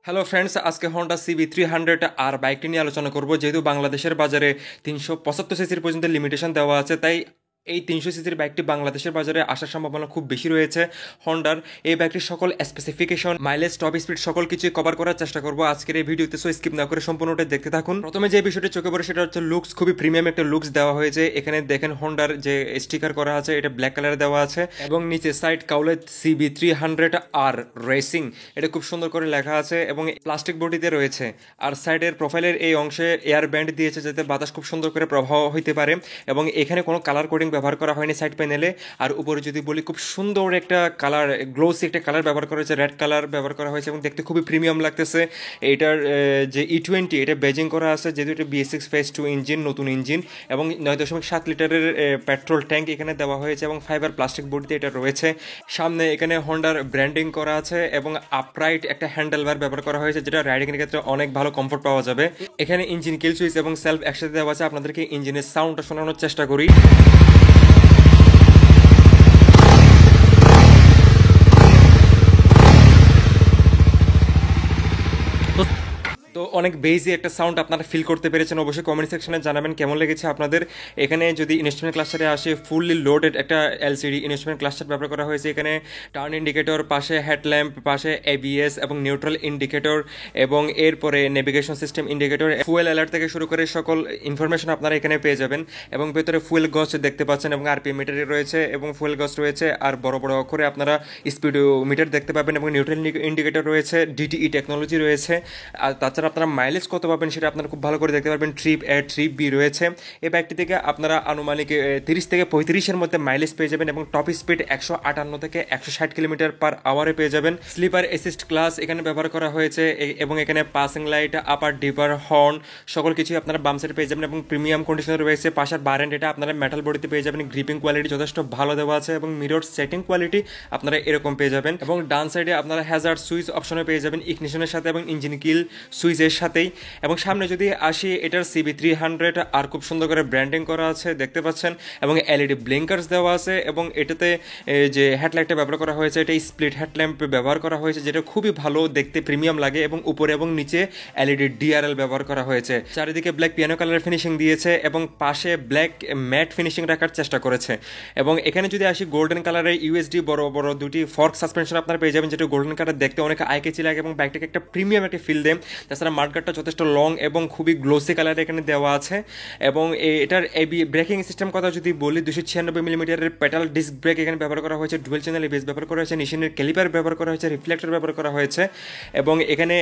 Hello friends, আজকে Honda CB300 আর বাইকটি নিয়ে আলোচনা করব। যেহেতু বাংলাদেশের বাজারে 375 সিসির পর্যন্ত লিমিটেশন দেওয়া আছে, তাই এই 300 সিসির বাইকটি বাংলাদেশের বাজারে আসার সম্ভাবনা খুব বেশি রয়েছে হন্ডার। এই বাইকটির সকল স্পেসিফিকেশন, মাইলেজ, টপ স্পিড সকল কিছু কভার করার চেষ্টা করবো আজকের এই ভিডিওতে। সো স্কিপ না করে সম্পূর্ণটা দেখতে থাকুন। প্রথমে যে বিষয়টি চোখে পড়ে সেটা হচ্ছে লুকস। খুবই প্রিমিয়াম একটা লুকস দেওয়া হয়েছে। এখানে দেখেন হন্ডার যে স্টিকার করা আছে এটা ব্ল্যাক কালারে দেওয়া আছে এবং নিচে সাইড কাউলে CB300R রেসিং এটা খুব সুন্দর করে লেখা আছে এবং প্লাস্টিক বডিতে রয়েছে। আর সাইডের প্রোফাইলের এই অংশে এয়ার ব্যান্ড দিয়েছে যাতে বাতাস খুব সুন্দর করে প্রবাহ হইতে পারে এবং এখানে কোনো কালার কোডিং ব্যবহার করা হয়নি সাইড প্যানেলে। আর উপরে যদি বলি, খুব সুন্দর একটা কালার, গ্লোসি একটা কালার ব্যবহার করা হয়েছে, রেড কালার ব্যবহার করা হয়েছে এবং দেখতে খুবই প্রিমিয়াম লাগতেছে। এটার যে E20 এটা বেজিং করা আছে, যেহেতু এটা BS6 ফেজ 2 ইঞ্জিন, নতুন ইঞ্জিন এবং 9.7 লিটারের পেট্রোল ট্যাঙ্ক এখানে দেওয়া হয়েছে এবং ফাইবার প্লাস্টিক বডিতে এটা রয়েছে। সামনে এখানে হন্ডার ব্র্যান্ডিং করা আছে এবং আপরাইট একটা হ্যান্ডেল বার ব্যবহার করা হয়েছে, যেটা রাইডিং এর ক্ষেত্রে অনেক ভালো কমফোর্ট পাওয়া যাবে। এখানে ইঞ্জিন কিল সুইচ এবং সেলফ একসাথে দেওয়া আছে। আপনাদেরকে ইঞ্জিনের সাউন্ডটা শোনানোর চেষ্টা করি। তো অনেক বেজি একটা সাউন্ড আপনারা ফিল করতে পেরেছেন। অবশ্যই কমেন্ট সেকশনে জানাবেন কেমন লেগেছে আপনাদের। এখানে যদি ইনস্ট্রুমেন্ট ক্লাস্টারে আসে, ফুললি লোডেড একটা LCD ইনস্ট্রুমেন্ট ক্লাস্টার ব্যবহার করা হয়েছে। এখানে টার্ন ইন্ডিকেটর, পাশে হেডল্যাম্প, পাশে ABS এবং নিউট্রাল ইন্ডিকেটর এবং এরপরে navigation system indicator, fuel alert থেকে শুরু করে সকল ইনফরমেশন আপনারা এখানে পেয়ে যাবেন। এবং ভেতরে ফুয়েল গজ দেখতে পাচ্ছেন এবং RPM মিটারে রয়েছে এবং ফুয়েল গজ রয়েছে। আর বড় বড় অক্ষরে আপনারা স্পিড মিটার দেখতে পাবেন এবং নিউট্রাল ইন্ডিকেটর রয়েছে, DTE টেকনোলজি রয়েছে। আর তাছাড়া আপনারা মাইলেজ কত পাবেন সেটা আপনারা খুব ভালো করে দেখতে পারবেন। ট্রিপ A, ট্রিপ B রয়েছে। এই বাইকটি থেকে আপনারা আনুমানিক 30 থেকে 35-এর মধ্যে মাইলেজ পেয়ে যাবেন এবং টপ স্পিড 158 থেকে 160 কিলোমিটার পার আওয়ারে পেয়ে যাবেন। স্লিপার অ্যাসিস্ট ক্লাস এখানে ব্যবহার করা হয়েছে এবং এখানে পাসিং লাইট, আপার ডিপার, হর্ন সকল কিছুই আপনারা বাম সাইডে পেয়ে যাবেন এবং প্রিমিয়াম কন্ডিশনে রয়েছে। পাশের বার এন্ড এটা আপনারা মেটাল বডিতে পেয়ে যাবেন। গ্রিপিং কোয়ালিটি যথেষ্ট ভালো দেওয়া আছে এবং মিরর সেটিং কোয়ালিটি আপনারা এরকম পেয়ে যাবেন। এবং ডান সাইডে আপনারা হ্যাজার্ড সুইচ অপশনে পেয়ে যাবেন ইগনিশনের সাথে এবং ইঞ্জিন কিল সুইচের সাথেই। এবং সামনে যদি আসি, এটার CB300 আর খুব সুন্দর করে ব্র্যান্ডিং করা আছে দেখতে পাচ্ছেন এবং LED ব্লিঙ্কার্স দেওয়া আছে এবং এটাতে যে হেডলাইটটা ব্যবহার করা হয়েছে এটা স্প্লিট হেডল্যাম্প ব্যবহার করা হয়েছে, যেটা খুবই ভালো দেখতে, প্রিমিয়াম লাগে এবং উপরে এবং নিচে LED DRL ব্যবহার করা হয়েছে। চারিদিকে ব্ল্যাক পিয়ানো কালার ফিনিশিং দিয়েছে এবং পাশে ব্ল্যাক ম্যাট ফিনিশিং রাখার চেষ্টা করেছে। এবং এখানে যদি আসি, গোল্ডেন কালারের USD বড় বড় দুটি ফর্ক সাসপেনশন আপনারা পেয়ে যাবেন, যেটা গোল্ডেন কালার দেখতে অনেক আইকেচি লাগে এবং বাইকটাকে একটা প্রিমিয়াম একটা ফিল দেয়। তাছাড়া মার্কারটা যথেষ্ট লং এবং খুবই গ্লোসি কালার এখানে দেওয়া আছে। এবং এটার ব্রেকিং সিস্টেম কথা যদি বলি, 296 মিলিমিটারের পেটাল ডিস্ক ব্রেক এখানে ব্যবহার করা হয়েছে, ডুয়েল চ্যানেল ABS ব্যবহার করা হয়েছে, নিশানের ক্যালিপার ব্যবহার করা হয়েছে, রিফ্লেক্টর ব্যবহার করা হয়েছে এবং এখানে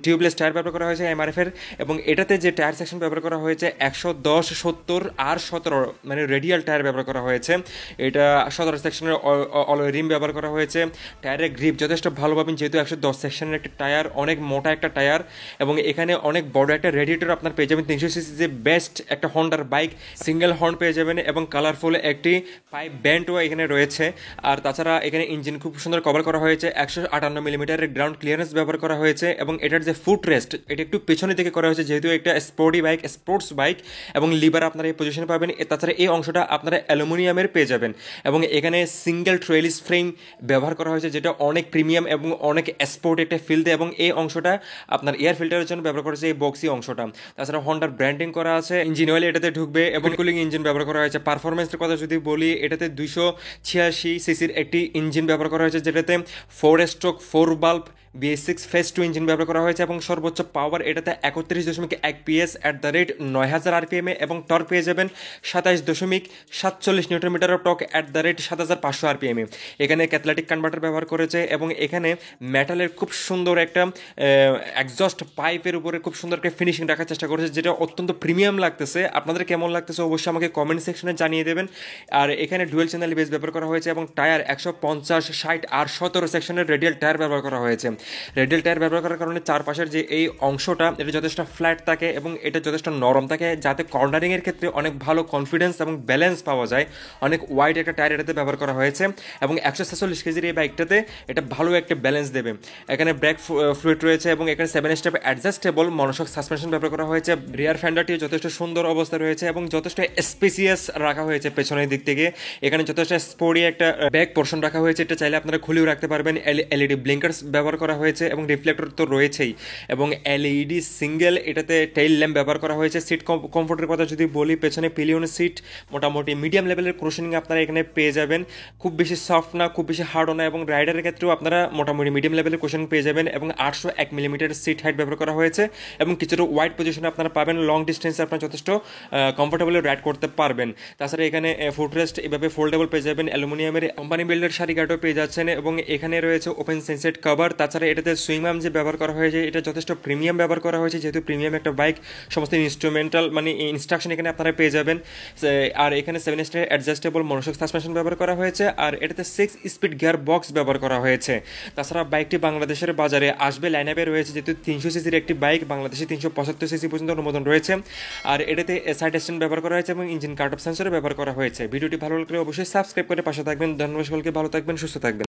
টিউবলেস টায়ার ব্যবহার করা হয়েছে MRF এর। এবং এটাতে যে টায়ার সেকশন ব্যবহার করা হয়েছে 110, 70 আর 17 মানে রেডিয়াল টায়ার ব্যবহার করা হয়েছে। এটা 17 সেকশনের অলয় রিম ব্যবহার করা হয়েছে। টায়ারের গ্রিপ যথেষ্ট ভালো পাবেন, যেহেতু 110 সেকশনের একটা টায়ার, অনেক মোটা একটা টায়ার এবং এখানে অনেক বড় একটা রেডিয়েটর আপনার পেয়ে যাবেন। 300 সিসি যে বেস্ট একটা হন্ডার বাইক, সিঙ্গেল হর্ন পেয়ে যাবেন এবং কালারফুল একটি পাইপ ব্যান্ডও এখানে রয়েছে। আর তাছাড়া এখানে ইঞ্জিন খুব সুন্দর কভার করা হয়েছে, 158 মিলিমিটারের গ্রাউন্ড ক্লিয়ারেন্স ব্যবহার করা হয়েছে এবং এটার যে ফুট রেস্ট এটা একটু পেছনে দিকে করা হয়েছে, যেহেতু একটা স্পোর্টি বাইক, স্পোর্টস বাইক এবং লিভার আপনারা এই পজিশনে পাবেন। তাছাড়া এই অংশটা আপনারা অ্যালুমিনিয়ামের পেয়ে যাবেন এবং এখানে সিঙ্গেল ট্রেলিস ফ্রেম ব্যবহার করা হয়েছে, যেটা অনেক প্রিমিয়াম এবং অনেক স্পোর্ট একটা ফিল দেয়। এবং এই অংশটা আপনার এয়ার ফিল্টারের জন্য ব্যবহার করেছে এই বক্সি অংশটা। তাছাড়া হন্ডার ব্র্যান্ডিং করা আছে, ইঞ্জিন অয়েল এটাতে ঢুকবে এবং কুলিং ইঞ্জিন ব্যবহার করা হয়েছে। পারফরমেন্সের কথা যদি বলি, এটাতে 286 সিসির একটি ইঞ্জিন ব্যবহার করা হয়েছে, যেটাতে 4 stroke 4 bulb BS6 phase 2 engine ব্যবহার করা হয়েছে এবং সর্বোচ্চ পাওয়ার এটাতে 31.1 PS @ 9000 RPM এবং টর্ক পেয়ে যাবেন 27.47 newton meter of torque @ 7500 RPM। এখানে ক্যাটালাইটিক কনভার্টার ব্যবহার করেছে এবং এখানে মেটালের খুব সুন্দর একটা এক্সস্ট পাইপের উপরে খুব সুন্দর একটা ফিনিশিং রাখার চেষ্টা করেছে, যেটা অত্যন্ত প্রিমিয়াম লাগতেছে। আপনাদের কেমন লাগতেছে অবশ্যই আমাকে কমেন্ট সেকশনে জানিয়ে দেবেন। আর এখানে ডুয়েল চ্যানেল ABS ব্যবহার করা হয়েছে এবং টায়ার 150, 60 আর 17 সেকশনের রেডিয়াল টায়ার ব্যবহার করা হয়েছে। রেডিয়াল টায়ার ব্যবহার করার কারণে চারপাশের যে এই অংশটা এটা যথেষ্ট ফ্ল্যাট থাকে এবং এটা যথেষ্ট নরম থাকে, যাতে কর্নারিংয়ের ক্ষেত্রে অনেক ভালো কনফিডেন্স এবং ব্যালেন্স পাওয়া যায়। অনেক ওয়াইড একটা টায়ার এটাতে ব্যবহার করা হয়েছে এবং 146 কেজির এই বাইকটাতে এটা ভালো একটা ব্যালেন্স দেবে। এখানে ব্রেক ফ্লুইড রয়েছে এবং এখানে 7 স্টেপ অ্যাডজাস্টেবল মনোশক সাসপেনশন ব্যবহার করা হয়েছে। রিয়ার ফেন্ডারটি যথেষ্ট সুন্দর অবস্থা রয়েছে এবং যথেষ্ট স্পেসিয়াস রাখা হয়েছে পেছনের দিক থেকে। এখানে যথেষ্ট স্পোর্টি একটা ব্যাক পোর্শন রাখা হয়েছে, এটা চাইলে আপনারা খুলেও রাখতে পারবেন। LED ব্লিঙ্কার্স ব্যবহার করা করা হয়েছে এবং রিফ্লেক্টর তো রয়েছেই, এবং এলইডি সিঙ্গেল এটাতে টেইল ল্যাম্প ব্যবহার করা হয়েছে। সিট কমফোর্টের কথা যদি বলি, পেছনে পিলিয়ন সিট মোটামুটি মিডিয়াম লেভেলের ক্রোশনিং আপনারা এখানে পেয়ে যাবেন, খুব বেশি সফট না, খুব বেশি হার্ডও না, এবং রাইডারের ক্ষেত্রেও আপনারা মোটামুটি মিডিয়াম লেভেলের ক্রোশনিং পেয়ে যাবেন, এবং 801 মিলিমিটার সিট হাইট ব্যবহার করা হয়েছে, এবং কিছুটা ওয়াইড পজিশনে আপনারা পাবেন, লং ডিস্টেন্সে আপনারা যথেষ্ট কমফোর্টেবলি রাইড করতে পারবেন। তাছাড়া এখানে ফুটরেস্ট এভাবে ফোল্ডেবল পেয়ে যাবেন, অ্যালুমিনিয়ামের কোম্পানি বিল্ডের শাড়ি গার্ডও পেয়ে যাচ্ছেন, এবং এখানে রয়েছে ওপেন সেন্সেড কভার। তাছাড়া এটাতে সুইং আর্ম যে ব্যবহার করা হয়েছে এটা যথেষ্ট প্রিমিয়াম ব্যবহার করা হয়েছে, যেহেতু প্রিমিয়াম একটা বাইক, সমস্ত ইনস্ট্রুমেন্টাল মানে ইনস্ট্রাকশন এখানে আপনারা পেয়ে যাবেন। আর এখানে 7 স্টার অ্যাডজাস্টেবল মনোশক সাসপেনশন ব্যবহার করা হয়েছে, আর এটাতে 6 স্পিড গিয়ার বক্স ব্যবহার করা হয়েছে। তাছাড়া বাইকটি বাংলাদেশের বাজারে আসবে, লাইন আপে রয়েছে, যেহেতু 300 সিসির একটি বাইক, বাংলাদেশে 375 সিসি পর্যন্ত অনুমোদন রয়েছে। আর এটাতে সাইড স্ট্যান্ড ব্যবহার করা হয়েছে এবং ইঞ্জিন কার্ট অফ সেন্সরে ব্যবহার করা হয়েছে। ভিডিওটি ভালো লাগলে অবশ্যই সাবস্ক্রাইব করে পাশে থাকবেন। ধন্যবাদ সকলকে, ভালো থাকবেন, সুস্থ থাকবেন।